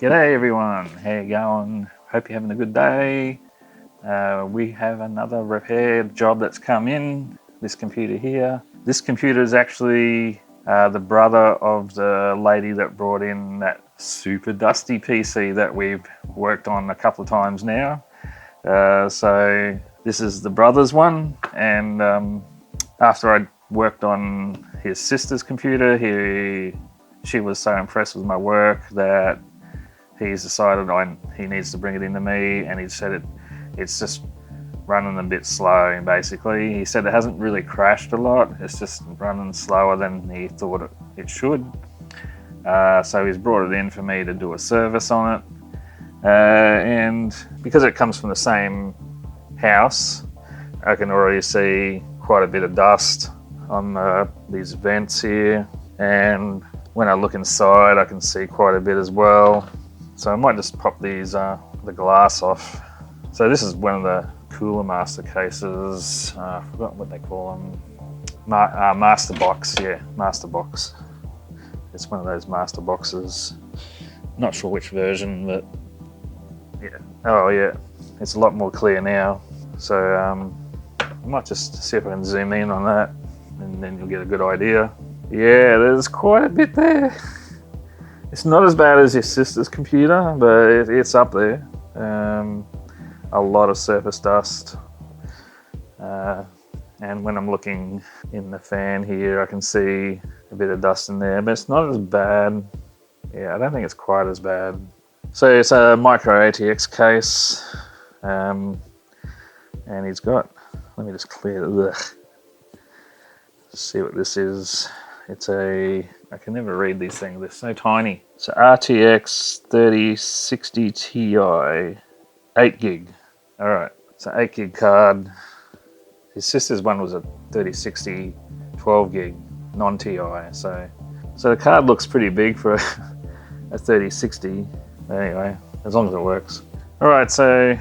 G'day everyone, how you going? Hope you're having a good day. We have another repair job that's come in, this computer here. This computer is actually the brother of the lady that brought in that super dusty PC that we've worked on a couple of times now. So this is the brother's one, and after I worked on his sister's computer, she was so impressed with my work that he's decided he needs to bring it into me, and he said it's just running a bit slow. Basically, he said it hasn't really crashed a lot, it's just running slower than he thought it should. So he's brought it in for me to do a service on it, and because it comes from the same house, I can already see quite a bit of dust on these vents here, and when I look inside I can see quite a bit as well. So I might just pop these the glass off. So this is one of the Cooler Master cases. I've forgotten what they call them. Master box, yeah, Master box. It's one of those master boxes. Not sure which version, but yeah. Oh yeah, it's a lot more clear now. So I might just see if I can zoom in on that, and then you'll get a good idea. Yeah, there's quite a bit there. It's not as bad as your sister's computer, but it's up there. A lot of surface dust. And when I'm looking in the fan here, I can see a bit of dust in there, but it's not as bad. Yeah, I don't think it's quite as bad. So it's a micro ATX case. And he's got, let me just clear it. See what this is. It's I can never read these things, they're so tiny. It's a RTX 3060 Ti, 8 gig. All right, it's an 8 gig card. His sister's one was a 3060 12 gig, non-Ti. So the card looks pretty big for a 3060. Anyway, as long as it works. All right, so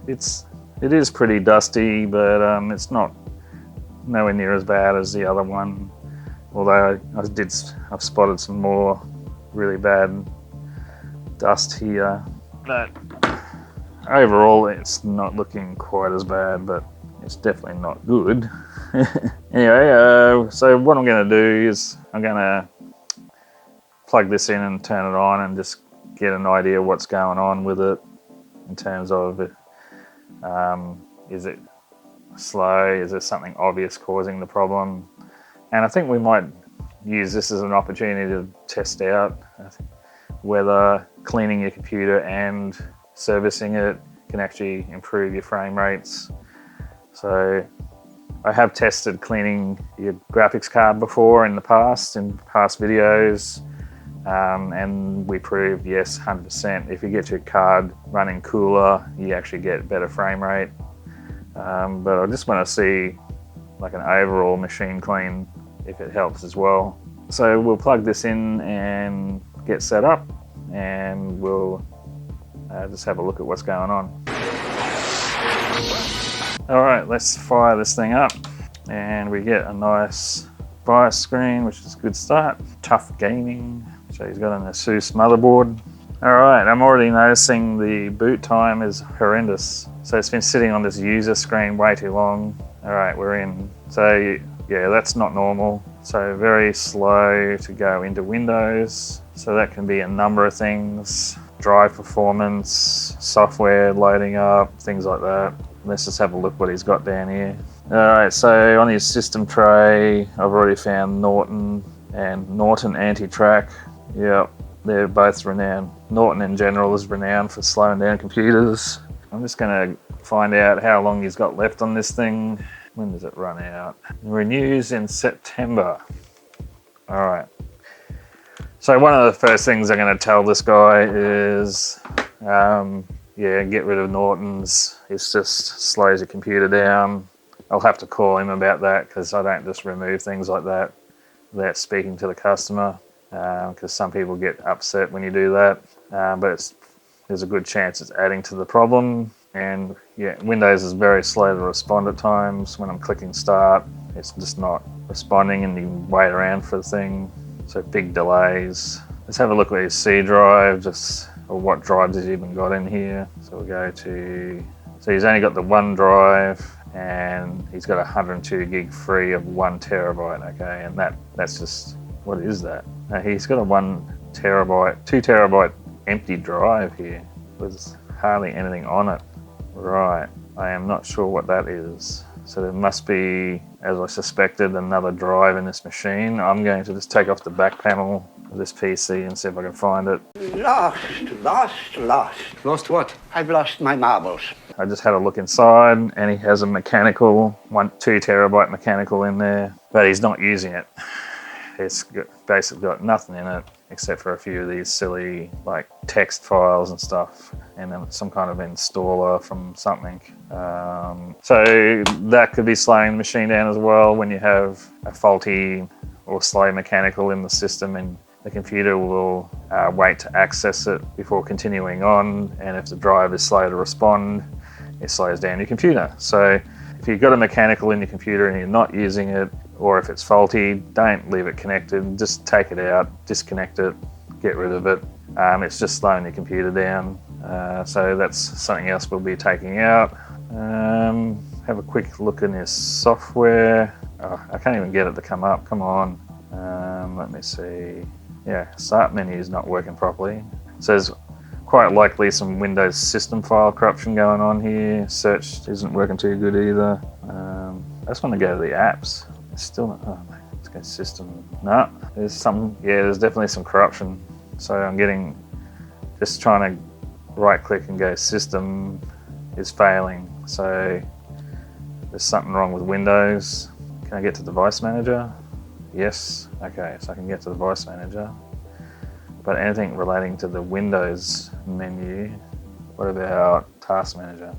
it is pretty dusty, but it's nowhere near as bad as the other one. Although I've spotted some more really bad dust here. But overall, it's not looking quite as bad, but it's definitely not good. Anyway, so what I'm going to do is I'm going to plug this in and turn it on and just get an idea what's going on with it in terms of is it slow, is there something obvious causing the problem? And I think we might use this as an opportunity to test out whether cleaning your computer and servicing it can actually improve your frame rates. So I have tested cleaning your graphics card before in past videos, and we proved yes, 100%. If you get your card running cooler, you actually get better frame rate. But I just want to see like an overall machine clean if it helps as well. So we'll plug this in and get set up, and we'll just have a look at what's going on. All right, let's fire this thing up, and we get a nice BIOS screen, which is a good start. Tough gaming. So he's got an ASUS motherboard. All right, I'm already noticing the boot time is horrendous. So it's been sitting on this user screen way too long. All right, we're in. So yeah, that's not normal. So very slow to go into Windows. So that can be a number of things. Drive performance, software loading up, things like that. Let's just have a look what he's got down here. All right, so on his system tray, I've already found Norton and Norton Anti-Track. Yep, they're both renowned. Norton in general is renowned for slowing down computers. I'm just gonna find out how long he's got left on this thing. When does it run out? It renews in September. All right. So one of the first things I'm going to tell this guy is, yeah, get rid of Norton's. It just slows your computer down. I'll have to call him about that because I don't just remove things like that without speaking to the customer, because some people get upset when you do that. But there's a good chance it's adding to the problem. And yeah, Windows is very slow to respond at times. When I'm clicking start, it's just not responding, and you wait around for the thing. So big delays. Let's have a look at his C drive, just or what drives he's even got in here. So we'll go to, so he's only got the one drive and he's got 102 gig free of 1 terabyte. Okay, and that's just, what is that? He's got a 1 terabyte, 2 terabyte empty drive here with hardly anything on it. Right, I am not sure what that is. So there must be, as I suspected, another drive in this machine. I'm going to just take off the back panel of this PC and see if I can find it. Lost. Lost what? I've lost my marbles. I just had a look inside and he has a mechanical, 2 terabyte mechanical in there, but he's not using it. It's basically got nothing in it except for a few of these silly like text files and stuff, and then some kind of installer from something. So that could be slowing the machine down as well when you have a faulty or slow mechanical in the system, and the computer will wait to access it before continuing on, and if the drive is slow to respond, it slows down your computer. So if you've got a mechanical in your computer and you're not using it, or if it's faulty, don't leave it connected. Just take it out, disconnect it, get rid of it. It's just slowing your computer down. So that's something else we'll be taking out. Have a quick look in this software. Oh, I can't even get it to come up. Come on. Let me see. Yeah, start menu is not working properly. So there's quite likely some Windows system file corruption going on here. Search isn't working too good either. I just want to go to the apps. It's still not, oh, let's go system. No, there's some, yeah, there's definitely some corruption. So I'm just trying to right click and go system is failing. So there's something wrong with Windows. Can I get to device manager? Yes, okay, so I can get to device manager. But anything relating to the Windows menu, what about task manager?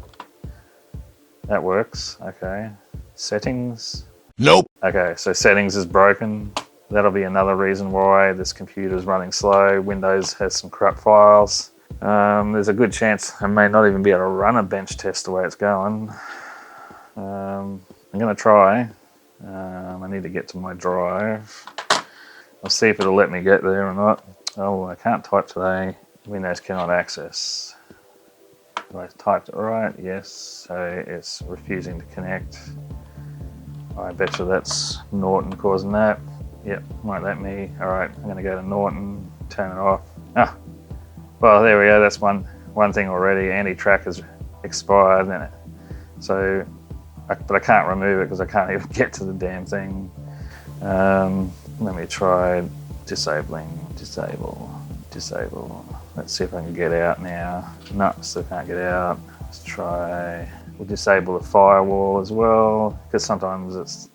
That works, okay. Settings? Nope. Okay, so settings is broken. That'll be another reason why this computer is running slow. Windows has some corrupt files. There's a good chance I may not even be able to run a bench test the way it's going. I'm gonna try. I need to get to my drive. I'll see if it'll let me get there or not. Oh, I can't type today. Windows cannot access. Have I typed it right? Yes, so it's refusing to connect. I bet you that's Norton causing that. Yep, won't let me. All right, I'm gonna go to Norton, turn it off. Ah, well, there we go. That's one thing already. Anti-track has expired, and but I can't remove it because I can't even get to the damn thing. Let me try disable. Let's see if I can get out now. No, still can't get out. Let's try. We'll disable the firewall as well, because sometimes it's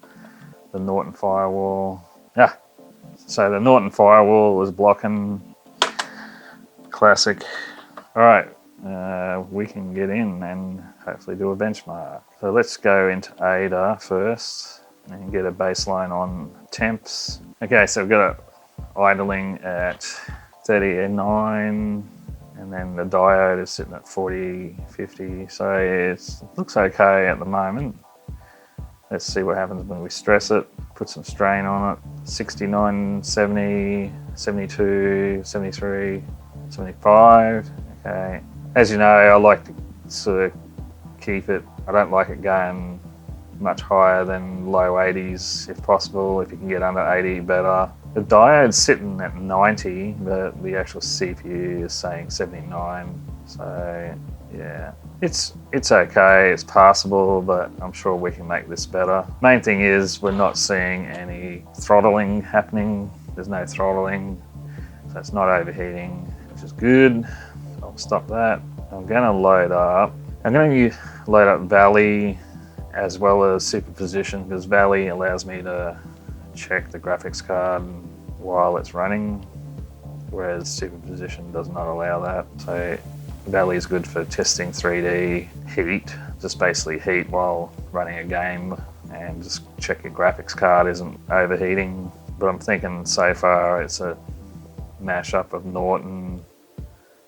the Norton firewall. Ah, so the Norton firewall was blocking. Classic. All right, we can get in and hopefully do a benchmark. So let's go into Ada first and get a baseline on temps. Okay, so we've got it idling at 39. And then the diode is sitting at 40, 50, so it looks okay at the moment. Let's see what happens when we stress it, put some strain on it. 69, 70, 72, 73, 75, okay. As you know, I like to sort of keep it, I don't like it going much higher than low 80s if possible. If you can get under 80, better. The diode's sitting at 90, but the actual CPU is saying 79. So yeah, it's okay, it's passable, but I'm sure we can make this better. Main thing is we're not seeing any throttling happening. There's no throttling, so it's not overheating, which is good. I'll stop that. I'm gonna load up Valley as well as Superposition, because Valley allows me to check the graphics card while it's running, whereas Superposition does not allow that. So Valley is good for testing 3D heat, just basically heat while running a game, and just check your graphics card isn't overheating. But I'm thinking so far it's a mashup of Norton,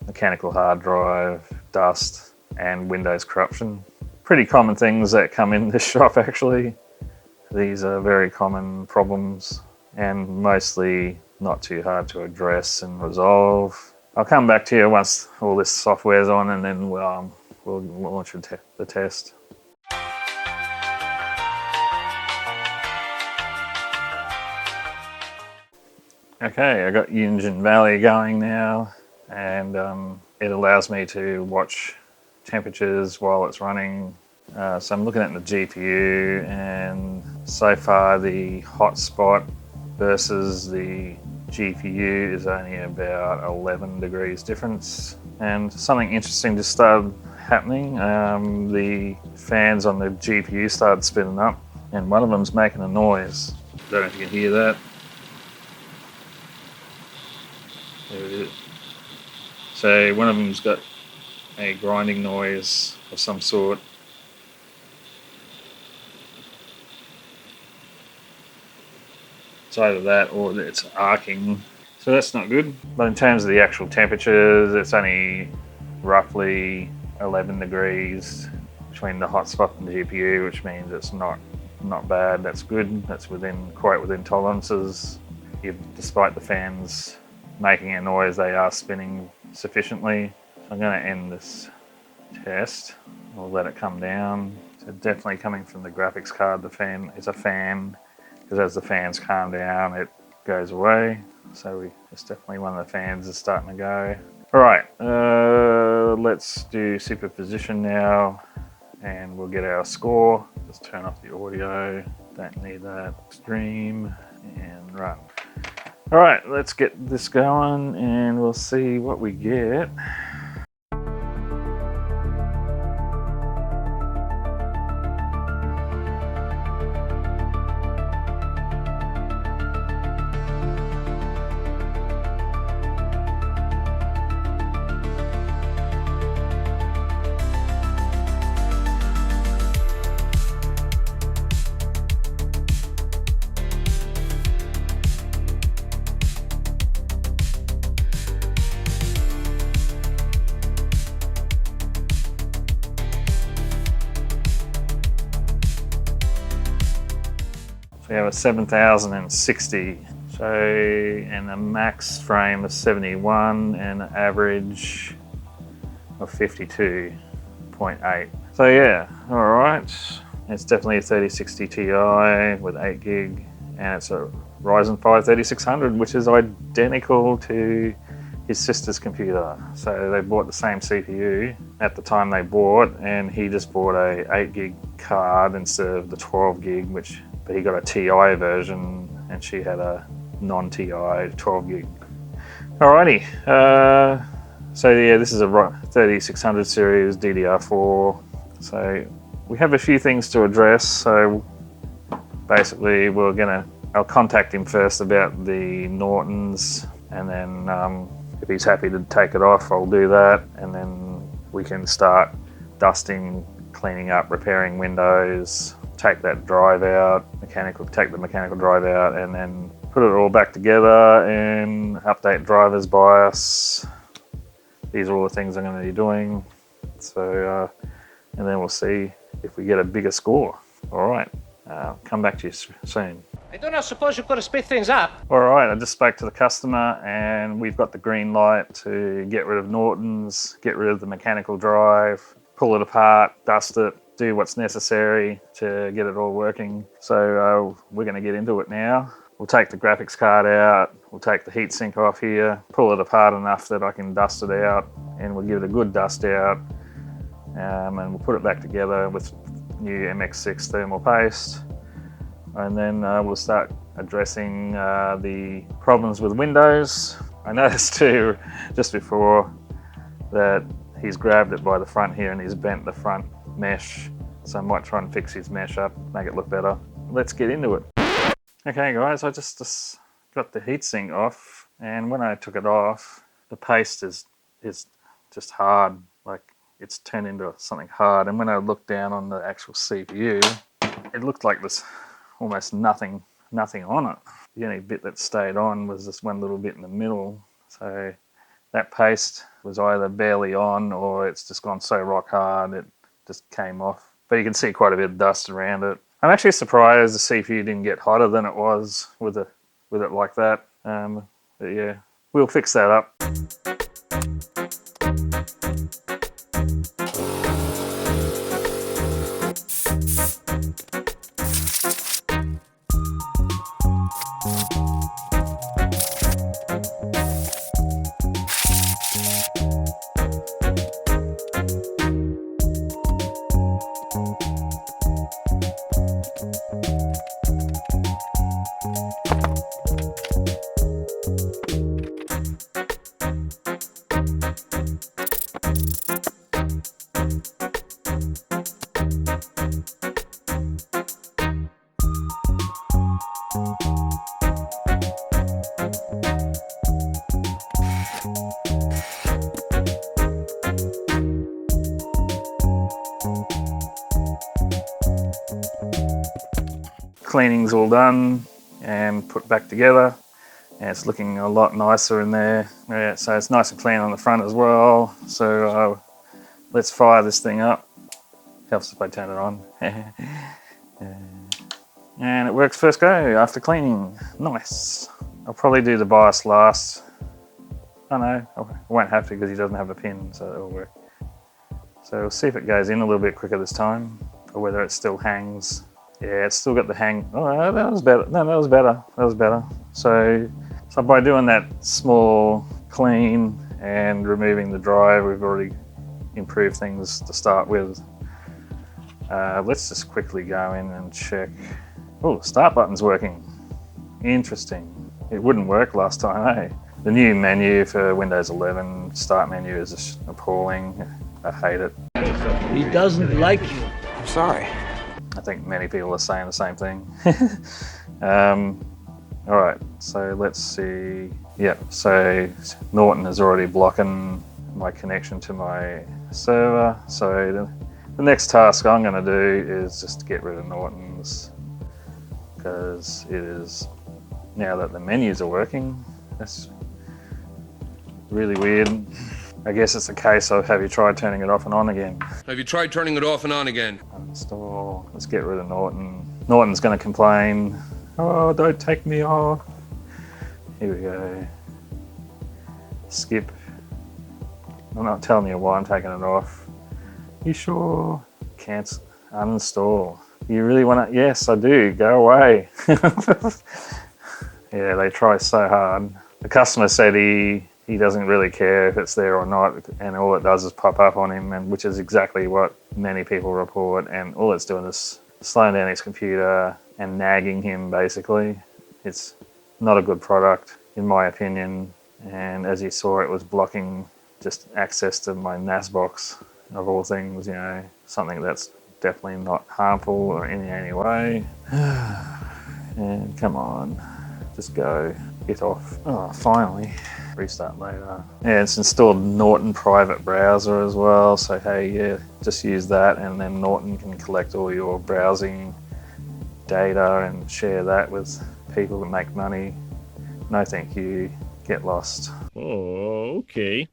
mechanical hard drive, dust, and Windows corruption. Pretty common things that come in this shop actually. These are very common problems and mostly not too hard to address and resolve. I'll come back to you once all this software's on, and then we'll launch the test. Okay, I got Unigine Valley going now, and it allows me to watch temperatures while it's running. So I'm looking at the GPU, and so far the hotspot versus the GPU is only about 11 degrees difference. And something interesting just started happening. The fans on the GPU started spinning up, and one of them's making a noise. Don't know if you can hear that. There it is. So one of them's got a grinding noise of some sort. It's either that or it's arcing. So that's not good. But in terms of the actual temperatures, it's only roughly 11 degrees between the hotspot and the GPU, which means it's not bad. That's good. That's quite within tolerances. Despite the fans making a noise, they are spinning sufficiently. So I'm going to end this test. I'll let it come down. So definitely coming from the graphics card, the fan is a fan, because as the fans calm down, it goes away. So it's definitely one of the fans is starting to go. All right, let's do superposition now, and we'll get our score. Just turn off the audio. Don't need that. Extreme, and run. All right, let's get this going, and we'll see what we get. So we have a 7060. So, and a max frame of 71 and an average of 52.8. So yeah, all right. It's definitely a 3060 Ti with 8 gig, and it's a Ryzen 5 3600, which is identical to his sister's computer. So they bought the same CPU at the time they bought, and he just bought a 8 gig card instead of the 12 gig, but he got a TI version, and she had a non-TI 12 gig. Alrighty, so yeah, this is a 3600 series DDR4. So we have a few things to address. So basically I'll contact him first about the Nortons, and then if he's happy to take it off, I'll do that, and then we can start dusting, cleaning up, repairing Windows, take that drive out, take the mechanical drive out, and then put it all back together and update driver's BIOS. These are all the things I'm going to be doing. So, and then we'll see if we get a bigger score. All right, come back to you soon. I do not suppose you could have sped things up. All right, I just spoke to the customer, and we've got the green light to get rid of Nortons, get rid of the mechanical drive, pull it apart, dust it, do what's necessary to get it all working. So we're going to get into it now. We'll take the graphics card out, we'll take the heatsink off here, pull it apart enough that I can dust it out, and we'll give it a good dust out, and we'll put it back together with new MX6 thermal paste, and then we'll start addressing the problems with Windows. I noticed too, just before, that he's grabbed it by the front here and he's bent the front mesh, so I might try and fix his mesh up, make it look better. Let's get into it. Okay guys, I just got the heatsink off, and when I took it off, the paste is just hard, like it's turned into something hard, and when I looked down on the actual CPU, it looked like there's almost nothing on it. The only bit that stayed on was this one little bit in the middle, so that paste was either barely on or it's just gone so rock hard it just came off. But you can see quite a bit of dust around it. I'm actually surprised the CPU didn't get hotter than it was with it like that. But yeah, we'll fix that up. Cleaning's all done and put back together, and it's looking a lot nicer in there. Yeah, so it's nice and clean on the front as well. So let's fire this thing up. Helps if I turn it on. And it works first go after cleaning. Nice. I'll probably do the BIOS last. Oh no, I won't have to because he doesn't have a pin, so it'll work. So we'll see if it goes in a little bit quicker this time, or whether it still hangs. Yeah, it's still got the hang. Oh, that was better. No, that was better. That was better. So by doing that small clean and removing the drive, we've already improved things to start with. Let's just quickly go in and check. Oh, start button's working. Interesting. It wouldn't work last time, eh? The new menu for Windows 11, start menu, is just appalling. I hate it. He doesn't like you. I'm sorry. I think many people are saying the same thing. All right, so let's see. Yep, so Norton is already blocking my connection to my server. So the next task I'm going to do is just get rid of Norton's, because it is, now that the menus are working, that's really weird. I guess it's a case of, have you tried turning it off and on again? Have you tried turning it off and on again? Uninstall. Let's get rid of Norton. Norton's going to complain. Oh, don't take me off. Here we go. Skip. I'm not telling you why I'm taking it off. You sure? Cancel. Uninstall. You really want to? Yes, I do. Go away. Yeah, they try so hard. The customer said he doesn't really care if it's there or not, and all it does is pop up on him, and which is exactly what many people report, and all it's doing is slowing down his computer and nagging him, basically. It's not a good product, in my opinion, and as you saw, it was blocking just access to my NAS box, of all things, you know, something that's definitely not harmful or in any way. And come on, just go, get off. Oh, finally. Restart later. Yeah, it's installed Norton private browser as well, so hey, yeah, just use that, and then Norton can collect all your browsing data and share that with people that make money. No thank you, get lost. Oh, okay.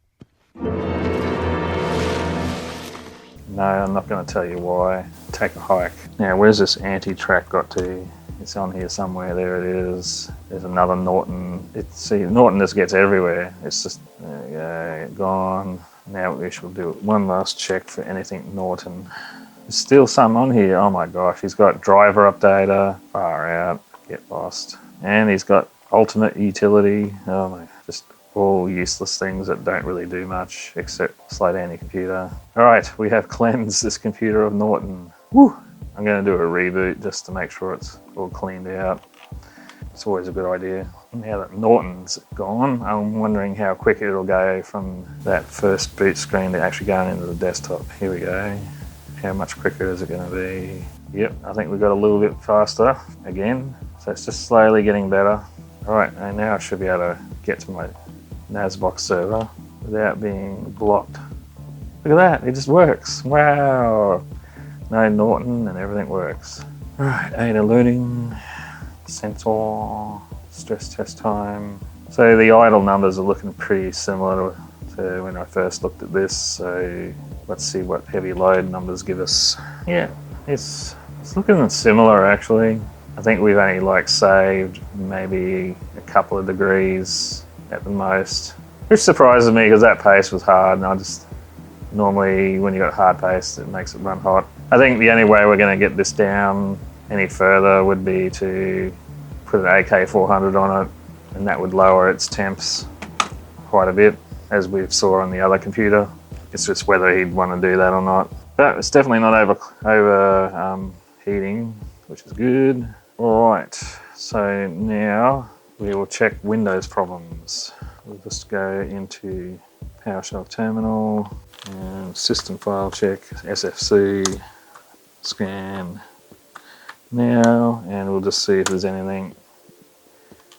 No, I'm not going to tell you why. Take a hike. Now, where's this anti-track got to? It's on here somewhere. There it is. There's another Norton. See, Norton just gets everywhere. It's just, there you go, gone. Now we shall do one last check for anything Norton. There's still some on here. Oh my gosh, he's got driver updater. Far out. Get lost. And he's got ultimate utility. Oh my, just all useless things that don't really do much except slow down your computer. All right, we have cleansed this computer of Norton. Woo! I'm going to do a reboot just to make sure it's all cleaned out. It's always a good idea. Now that Norton's gone, I'm wondering how quick it'll go from that first boot screen to actually going into the desktop. Here we go. How much quicker is it going to be? Yep, I think we got a little bit faster again. So it's just slowly getting better. All right, and now I should be able to get to my NASBox server without being blocked. Look at that, it just works. Wow. No Norton and everything works. All right, ADA loading, sensor, stress test time. So the idle numbers are looking pretty similar to when I first looked at this. So let's see what heavy load numbers give us. Yeah, it's looking similar actually. I think we've only like saved maybe a couple of degrees at the most. which surprises me because that paste was hard, and I just normally when you got hard paste, it makes it run hot. I think the only way we're going to get this down any further would be to put an AK400 on it, and that would lower its temps quite a bit, as we saw on the other computer. It's just whether he'd want to do that or not. But it's definitely not overheating, which is good. All right, so now we will check Windows problems. We'll just go into PowerShell terminal and system file check, SFC, scan now, and we'll just see if there's anything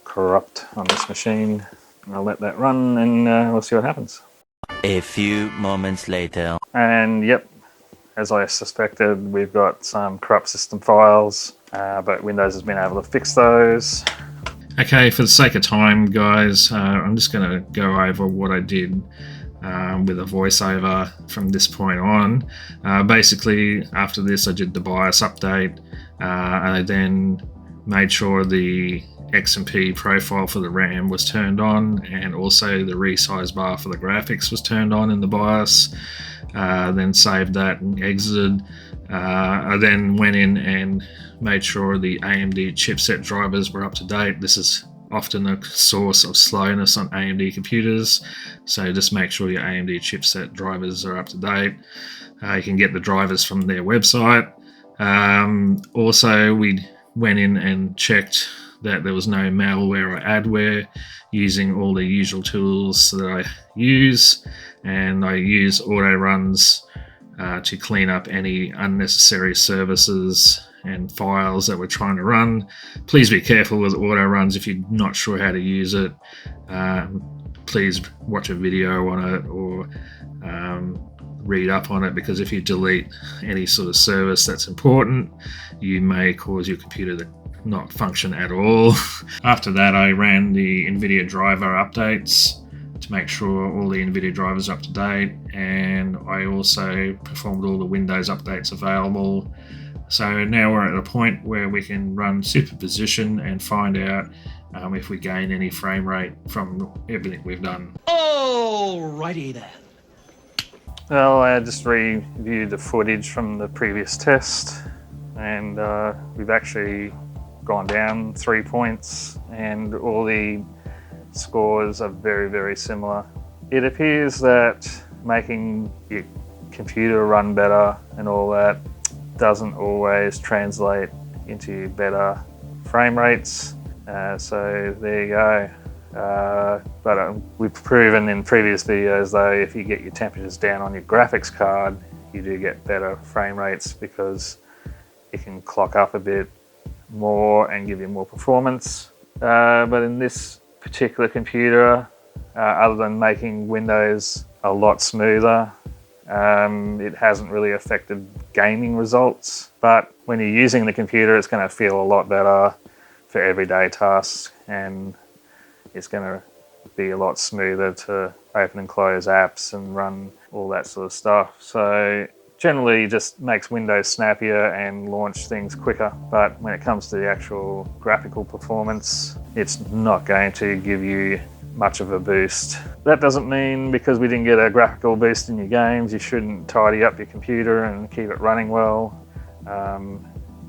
corrupt on this machine. I'll let that run and we'll see what happens. A few moments later. And yep, as I suspected, we've got some corrupt system files, but Windows has been able to fix those. Okay, for the sake of time, guys, I'm just going to go over what I did with a voiceover from this point on. Basically, after this, I did the BIOS update. I then made sure the XMP profile for the RAM was turned on, and also the resize bar for the graphics was turned on in the BIOS. Then saved that and exited. I then went in and made sure the AMD chipset drivers were up to date. This is often a source of slowness on AMD computers, so just make sure your AMD chipset drivers are up to date. You can get the drivers from their website. Also, we went in and checked that there was no malware or adware, using all the usual tools that I use, and I use auto runs to clean up any unnecessary services and files that we're trying to run. Please be careful with auto runs. If you're not sure how to use it, please watch a video on it or read up on it, because if you delete any sort of service that's important, you may cause your computer to not function at all. After that, I ran the NVIDIA driver updates to make sure all the NVIDIA drivers are up to date, and I also performed all the Windows updates available. So now we're at a point where we can run Superposition and find out if we gain any frame rate from everything we've done. Alrighty then. Well, I just reviewed the footage from the previous test, and we've actually gone down 3 points, and all the scores are very, very similar. It appears that making your computer run better and all that doesn't always translate into better frame rates. So there you go. But we've proven in previous videos though, if you get your temperatures down on your graphics card, you do get better frame rates because it can clock up a bit more and give you more performance. But in this particular computer, other than making Windows a lot smoother, it hasn't really affected gaming results. But when you're using the computer, it's going to feel a lot better for everyday tasks, and it's going to be a lot smoother to open and close apps and run all that sort of stuff. So generally just makes Windows snappier and launch things quicker. But when it comes to the actual graphical performance, it's not going to give you much of a boost. That doesn't mean because we didn't get a graphical boost in your games, you shouldn't tidy up your computer and keep it running well.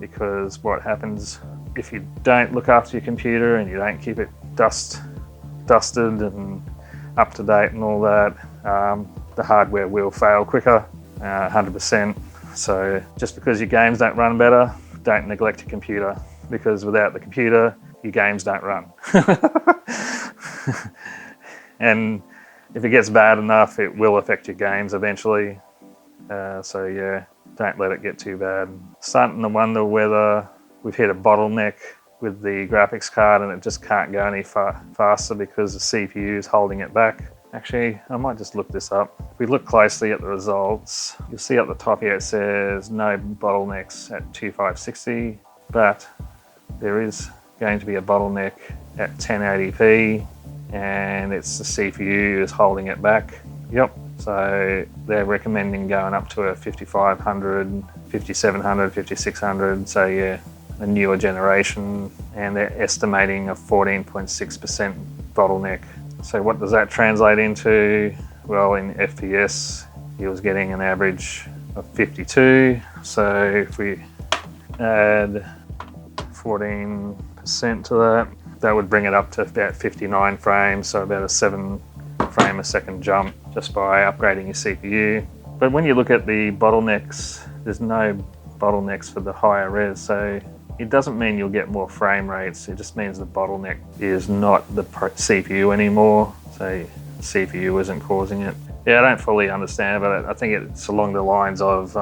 Because what happens if you don't look after your computer and you don't keep it dusted and up to date and all that, the hardware will fail quicker, 100%. So just because your games don't run better, don't neglect your computer, because without the computer, your games don't run. And if it gets bad enough, it will affect your games eventually. So yeah, don't let it get too bad. Starting to wonder whether we've hit a bottleneck with the graphics card and it just can't go any faster because the CPU is holding it back. Actually, I might just look this up. If we look closely at the results, you'll see at the top here it says no bottlenecks at 2560, but there is going to be a bottleneck at 1080p, and it's the CPU is holding it back. Yep, so they're recommending going up to a 5500, 5700, 5600, so yeah, a newer generation, and they're estimating a 14.6% bottleneck. So what does that translate into? Well, in FPS, he was getting an average of 52. So if we add 14% to that, that would bring it up to about 59 frames, so about a 7 frame a second jump just by upgrading your CPU. But when you look at the bottlenecks, there's no bottlenecks for the higher res, so it doesn't mean you'll get more frame rates. It just means the bottleneck is not the CPU anymore, so CPU isn't causing it. Yeah, I don't fully understand, but I think it's along the lines of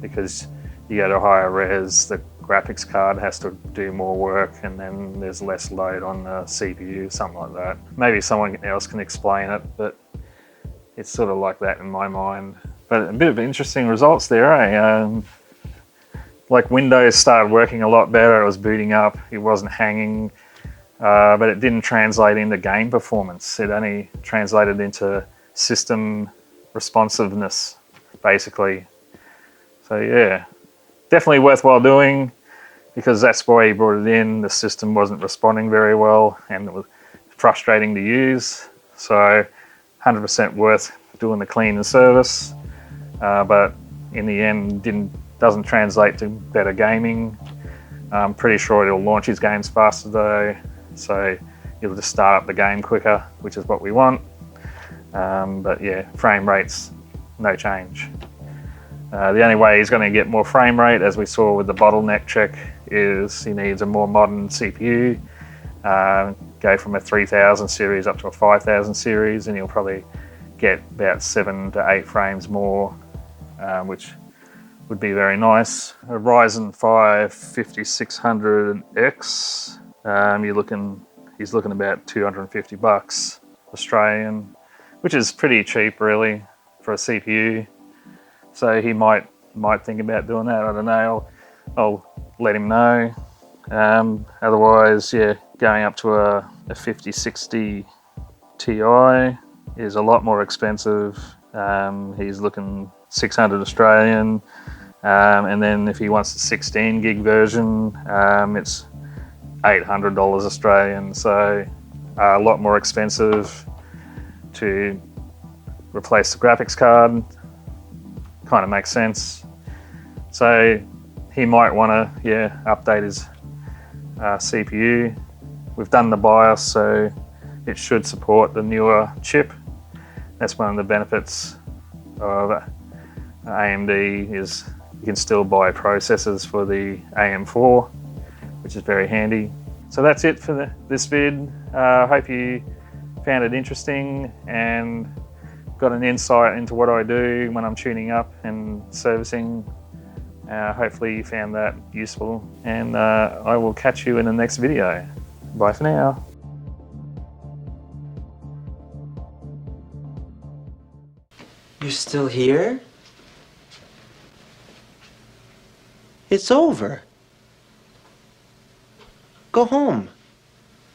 because you go to higher res, the graphics card has to do more work, and then there's less load on the CPU, something like that. Maybe someone else can explain it, but it's sort of like that in my mind. But a bit of interesting results there, eh? Like Windows started working a lot better, it was booting up, it wasn't hanging, but it didn't translate into game performance. It only translated into system responsiveness, basically. So yeah, definitely worthwhile doing, because that's why he brought it in. The system wasn't responding very well and it was frustrating to use. So 100% worth doing the clean and service, but in the end doesn't translate to better gaming. I'm pretty sure it'll launch his games faster though, so you'll just start up the game quicker, which is what we want. But yeah, frame rates, no change. The only way he's going to get more frame rate, as we saw with the bottleneck check, is he needs a more modern CPU. Go from a 3000 series up to a 5000 series, and he'll probably get about 7 to 8 frames more, which would be very nice. A Ryzen 5 5600X, he's looking about 250 bucks Australian, which is pretty cheap really for a CPU. So he might think about doing that. I don't know. I'll let him know. Otherwise, yeah, going up to a 5060 Ti is a lot more expensive. He's looking 600 Australian. And then if he wants the 16 gig version, it's $800 Australian. So a lot more expensive to replace the graphics card. Kind of makes sense. So he might want to, yeah, update his CPU. We've done the BIOS, so it should support the newer chip. That's one of the benefits of AMD, is you can still buy processors for the AM4, which is very handy. So that's it for this vid. I hope you found it interesting and got an insight into what I do when I'm tuning up and servicing. Hopefully you found that useful, and I will catch you in the next video. Bye for now. You're still here? It's over. Go home.